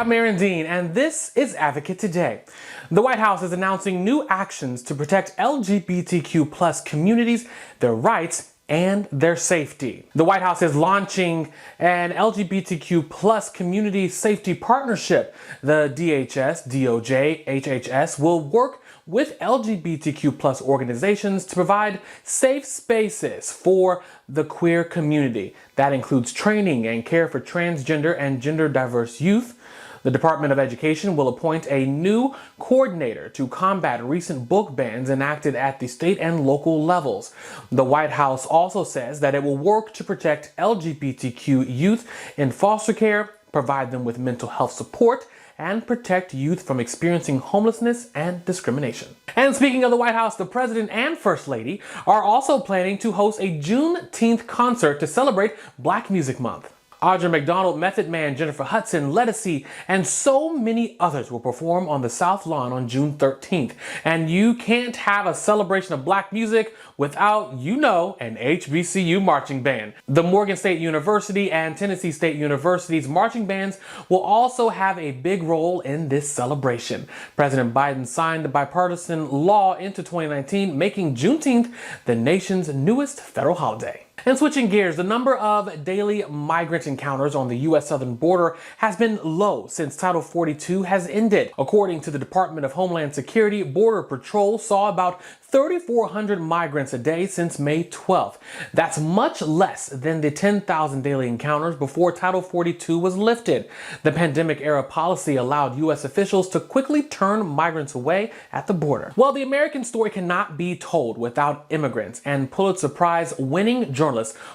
I'm Aaron Dean, and this is Advocate Today. The White House is announcing new actions to protect LGBTQ plus communities, their rights, and their safety. The White House is launching an LGBTQ plus community safety partnership. The DHS, DOJ, HHS will work with LGBTQ plus organizations to provide safe spaces for the queer community. That includes training and care for transgender and gender diverse youth. The Department of Education will appoint a new coordinator to combat recent book bans enacted at the state and local levels. The White House also says that it will work to protect LGBTQ youth in foster care, provide them with mental health support, and protect youth from experiencing homelessness and discrimination. And speaking of the White House, the President and First Lady are also planning to host a Juneteenth concert to celebrate Black Music Month. Audra McDonald, Method Man, Jennifer Hudson, Lettucey, and so many others will perform on the South Lawn on June 13th. And you can't have a celebration of Black music without, an HBCU marching band. The Morgan State University and Tennessee State University's marching bands will also have a big role in this celebration. President Biden signed the bipartisan law into 2019, making Juneteenth the nation's newest federal holiday. And switching gears, the number of daily migrant encounters on the U.S. southern border has been low since Title 42 has ended. According to the Department of Homeland Security, Border Patrol saw about 3,400 migrants a day since May 12th. That's much less than the 10,000 daily encounters before Title 42 was lifted. The pandemic-era policy allowed U.S. officials to quickly turn migrants away at the border. Well, the American story cannot be told without immigrants, and Pulitzer Prize-winning journalist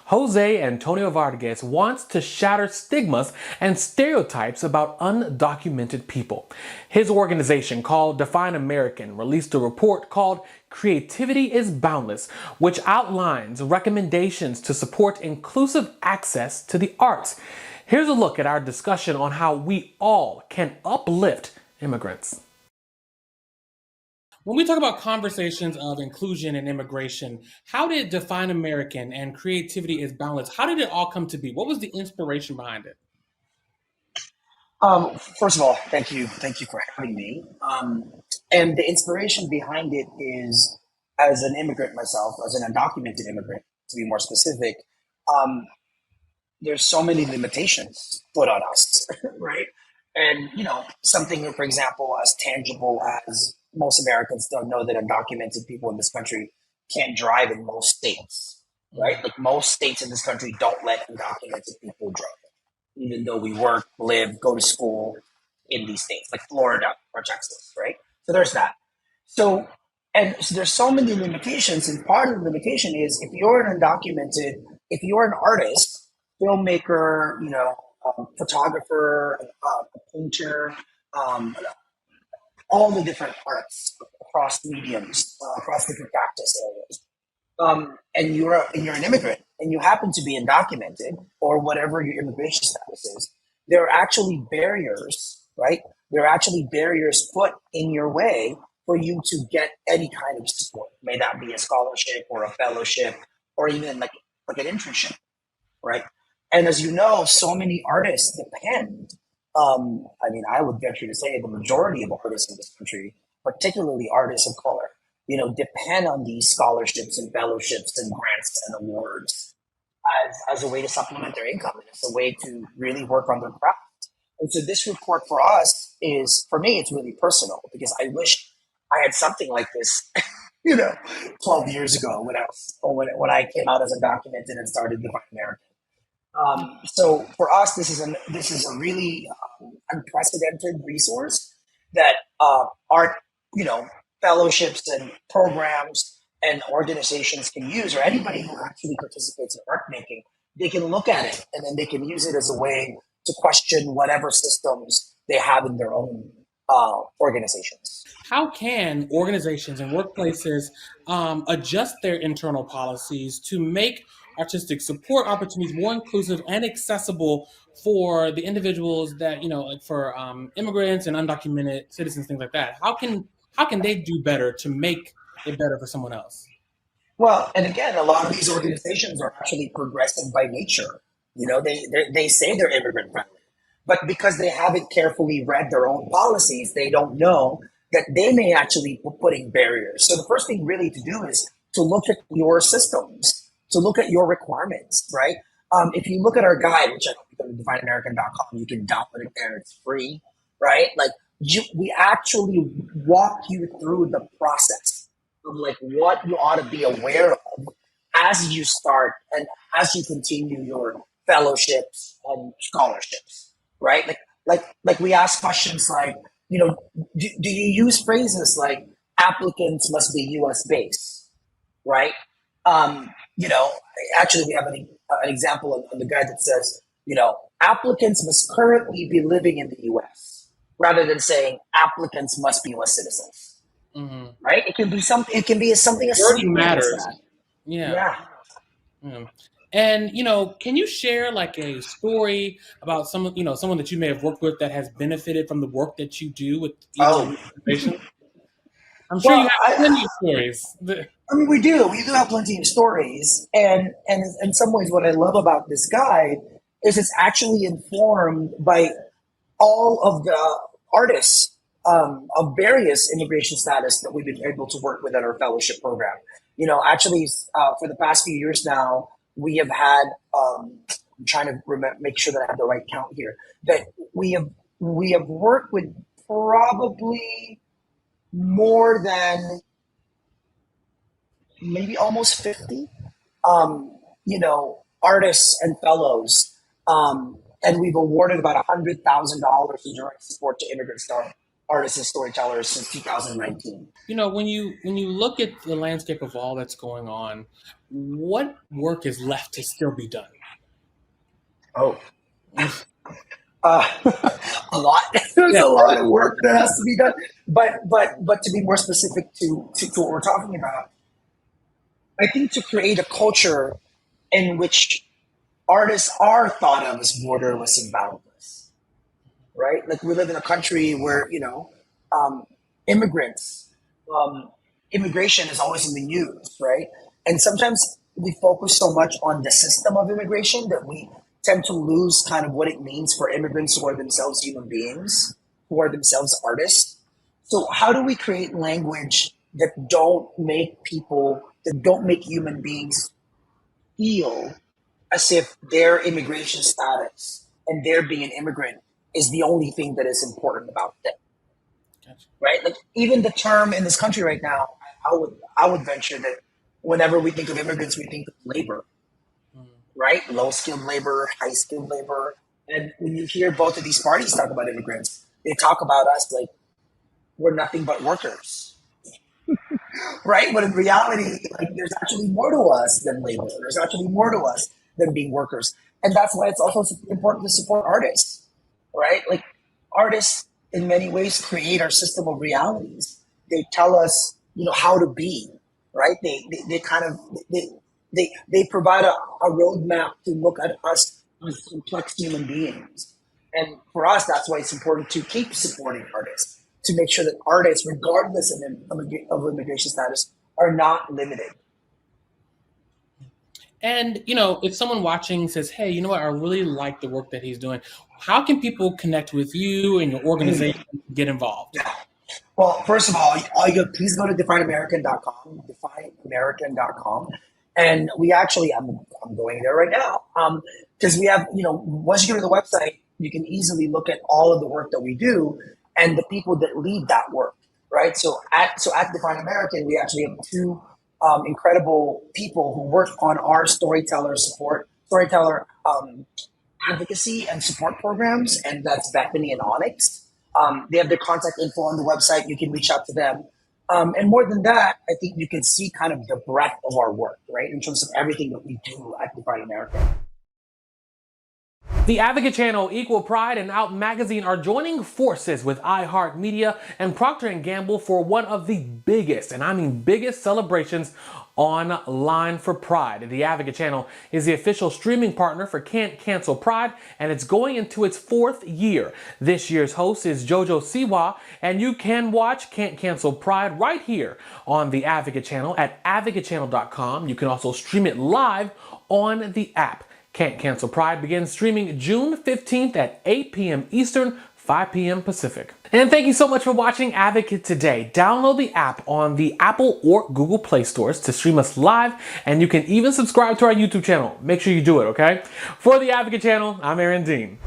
Jose Antonio Vargas wants to shatter stigmas and stereotypes about undocumented people. His organization, called Define American, released a report called Creativity is Boundless, which outlines recommendations to support inclusive access to the arts. Here's a look at our discussion on how we all can uplift immigrants. When we talk about conversations of inclusion and immigration, how did Define American and Creativity is Boundless, how did it all come to be? What was the inspiration behind it? First of all, thank you for having me. And the inspiration behind it is, as an immigrant myself, as an undocumented immigrant, to be more specific, there's so many limitations put on us, right? And, something, for example, as tangible as most Americans don't know that undocumented people in this country can't drive in most states, right? Like most states in this country don't let undocumented people drive, even though we work, live, go to school in these states, like Florida or Texas, right? So there's that. So there's so many limitations, and part of the limitation is if you're an artist, filmmaker, photographer, a painter, all the different arts across mediums, across different practice areas. And you're an immigrant and you happen to be undocumented or whatever your immigration status is, there are actually barriers, right? There are actually barriers put in your way for you to get any kind of support. May that be a scholarship or a fellowship or even like an internship, right? And as you know, so many artists depend. I would venture to say the majority of artists in this country, particularly artists of color, depend on these scholarships and fellowships and grants and awards as a way to supplement their income. And it's a way to really work on their craft. And so this report for us for me, it's really personal because I wish I had something like this, 12 years ago when I came out as undocumented and started Define American. So for us, this is a really unprecedented resource that art, fellowships and programs and organizations can use, or anybody who actually participates in art making, they can look at it and then they can use it as a way to question whatever systems they have in their own organizations. How can organizations and workplaces adjust their internal policies to make artistic support opportunities more inclusive and accessible for the individuals that, like for immigrants and undocumented citizens, things like that? How can they do better to make it better for someone else? Well, and again, a lot of these organizations are actually progressive by nature. They say they're immigrant friendly. But because they haven't carefully read their own policies, they don't know that they may actually be putting barriers. So the first thing really to do is to look at your systems, to look at your requirements, right? If you look at our guide, which I hope you go to defineamerican.com, you can download it there, it's free, right? Like we actually walk you through the process of like what you ought to be aware of as you start and as you continue your fellowships and scholarships, right? Like we ask questions like, do you use phrases like applicants must be U.S. based, right? Um, you know, Actually, we have an example on the guide that says, applicants must currently be living in the U.S. rather than saying applicants must be U.S. citizens, Mm-hmm. right? It can be something. It can be something as Wording simple as matters. that. Yeah. Yeah. Mm. And can you share like a story about someone that you may have worked with that has benefited from the work that you do with either Oh, organization? I'm sure you well, have plenty of stories. I mean, we do. We do have plenty of stories, and in some ways, what I love about this guide is it's actually informed by all of the artists of various immigration status that we've been able to work with at our fellowship program. Actually, for the past few years now, we have had. I'm trying to make sure that I have the right count here. That we have worked with probably more than maybe almost 50 artists and fellows. And we've awarded about $100,000 in direct support to immigrant artists and storytellers since 2019. When you look at the landscape of all that's going on, what work is left to still be done? Oh, uh, a lot. There's a lot of work that has to be done. But to be more specific to what we're talking about, I think to create a culture in which artists are thought of as borderless and boundless, right? Like we live in a country where um, immigrants, immigration is always in the news, right? And sometimes we focus so much on the system of immigration that we tend to lose kind of what it means for immigrants who are themselves human beings, who are themselves artists. So how do we create language that don't make human beings feel as if their immigration status and their being an immigrant is the only thing that is important about them, Gotcha. right? Like even the term in this country right now, I would venture that whenever we think of immigrants, we think of labor, right? Low skilled labor, high skilled labor, and when you hear both of these parties talk about immigrants, they talk about us like we're nothing but workers, right? But in reality, like there's actually more to us than labor. There's actually more to us than being workers. And that's why it's also important to support artists, right? Like artists in many ways create our system of realities. They tell us, how to be, right? They kind of, they provide a roadmap to look at us as complex human beings. And for us, that's why it's important to keep supporting artists, to make sure that artists, regardless of immigration status, are not limited. And if someone watching says, "Hey, you know what? I really like the work that he's doing," how can people connect with you and your organization to get involved? Yeah. Well, first of all you please go to defineamerican.com, defineamerican.com. And we actually, I'm going there right now. Because we have, once you go to the website, you can easily look at all of the work that we do and the people that lead that work, right? So at Define American, we actually have two incredible people who work on our storyteller advocacy and support programs, and that's Bethany and Onyx. They have their contact info on the website. You can reach out to them. And more than that, I think you can see kind of the breadth of our work, right, in terms of everything that we do at Define America. The Advocate Channel, Equal Pride, and Out Magazine are joining forces with iHeartMedia and Procter & Gamble for one of the biggest, and I mean biggest, celebrations online for Pride. The Advocate Channel is the official streaming partner for Can't Cancel Pride, and it's going into its 4th year. This year's host is Jojo Siwa, and you can watch Can't Cancel Pride right here on the Advocate Channel at advocatechannel.com. You can also stream it live on the app. Can't Cancel Pride begins streaming June 15th at 8 p.m. Eastern, 5 p.m. Pacific. And thank you so much for watching Advocate Today. Download the app on the Apple or Google Play stores to stream us live, and you can even subscribe to our YouTube channel. Make sure you do it, okay? For the Advocate channel, I'm Aaron Dean.